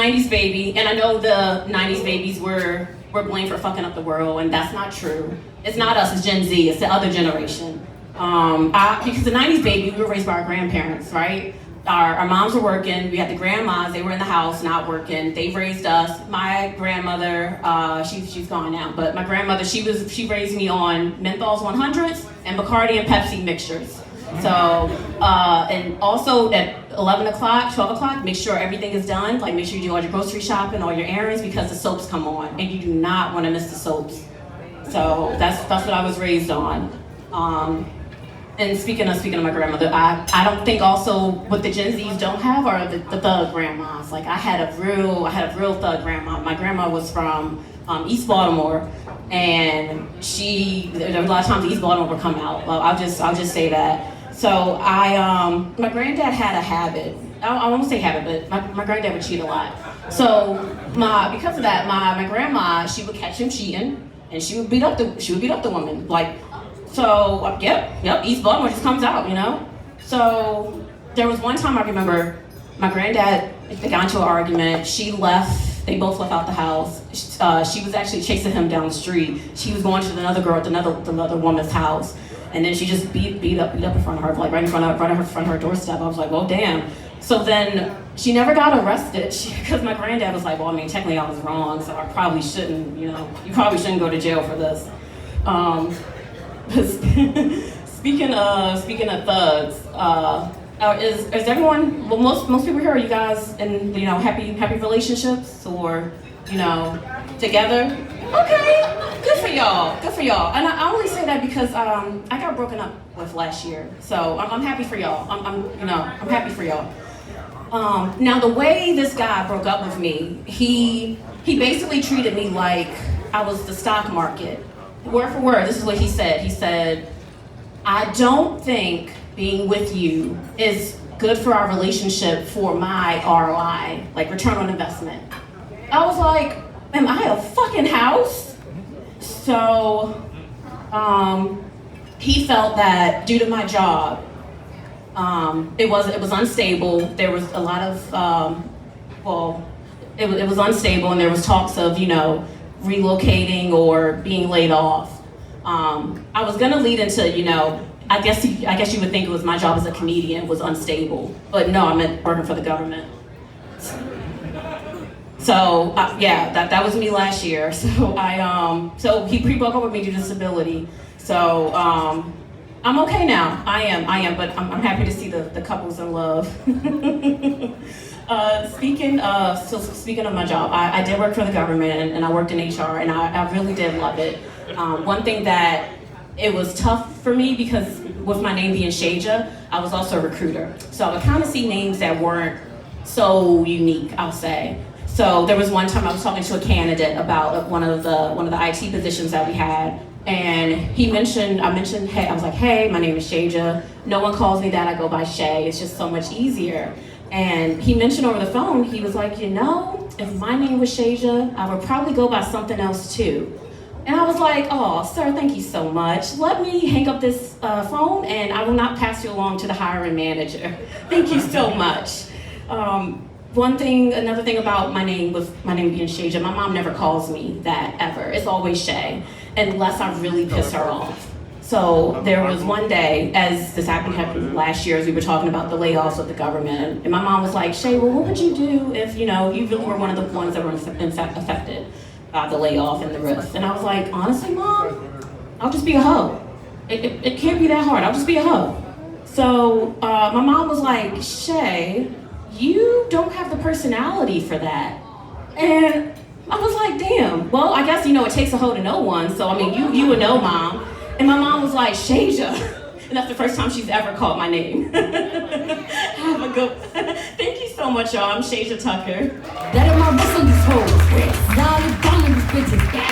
90s baby, and I know the 90s babies were blamed for fucking up the world, and that's not true. It's not us, it's Gen Z, it's the other generation. Because the 90s baby, we were raised by our grandparents, right? Our moms were working, we had the grandmas, they were in the house, not working. They raised us. My grandmother, she's gone now, but my grandmother, she raised me on Menthols 100s and Bacardi and Pepsi mixtures. So, and also at 11 o'clock, 12 o'clock, make sure everything is done. Like, make sure you do all your grocery shopping, all your errands, because the soaps come on, and you do not want to miss the soaps. So that's what I was raised on. And speaking of my grandmother, I don't think also what the Gen Zs don't have are the thug grandmas. Like, I had a real thug grandma. My grandma was from East Baltimore, and there were a lot of times East Baltimore would come out. Well, I'll just say that. So my granddad had a habit. I won't say habit, but my granddad would cheat a lot. So because of that, my grandma, she would catch him cheating, and she would beat up the woman. Like, so yep, East Baltimore just comes out, you know. So there was one time I remember my granddad, they got into an argument. She left. They both left out the house. She was actually chasing him down the street. She was going to another girl at another woman's house. And then she just beat up in front of her, like right in front of her doorstep. I was like, well, damn. So then she never got arrested because my granddad was like, well, I mean, technically I was wrong, so I probably shouldn't, you know, you probably shouldn't go to jail for this. Speaking of thugs, is everyone? Well, most people here, are you guys in, you know, happy relationships, or, you know, together? Okay. Good for y'all. And I only say that because I got broken up with last year, so I'm happy for y'all. I'm happy for y'all. Now the way this guy broke up with me, he basically treated me like I was the stock market. Word for word, this is what he said. He said, I don't think being with you is good for our relationship for my ROI, like return on investment. I was like, am I a fucking house? So he felt that due to my job, it was unstable. There was a lot of, it was unstable, and there was talks of, you know, relocating or being laid off. I was gonna lead into, you know, I guess you would think it was my job as a comedian was unstable, but no, I meant working for the government. So yeah, that was me last year. So he broke up with me due to disability. So I'm okay now. I am, but I'm happy to see the couples in love. Speaking of my job, I did work for the government, and I worked in HR, and I really did love it. One thing that it was tough for me, because with my name being Shaja, I was also a recruiter. So I would kind of see names that weren't so unique, I'll say. So there was one time I was talking to a candidate about one of the IT positions that we had, and I mentioned, hey, I was like, hey, my name is Shaja. No one calls me that, I go by Shay. It's just so much easier. And he mentioned over the phone, he was like, you know, if my name was Shaja, I would probably go by something else too. And I was like, oh, sir, thank you so much. Let me hang up this phone, and I will not pass you along to the hiring manager. Thank you so much. Another thing about my name being Shaja, my mom never calls me that ever. It's always Shay, unless I really piss her off. So there was one day, as this happened last year, as we were talking about the layoffs of the government, and my mom was like, Shay, well, what would you do if, you know, you really were one of the ones that were affected by the layoff and the risk? And I was like, honestly, Mom, I'll just be a hoe. It can't be that hard. I'll just be a hoe. So my mom was like, Shay, you don't have the personality for that. And I was like, damn. Well, I guess, you know, it takes a hoe to know one. So, I mean, you would know, Mom. And my mom was like, Shaja. And that's the first time she's ever called my name. Have a good Thank you so much, y'all. I'm Shaja Tucker. That in my whistle, these hoes. Dollar, these bitches.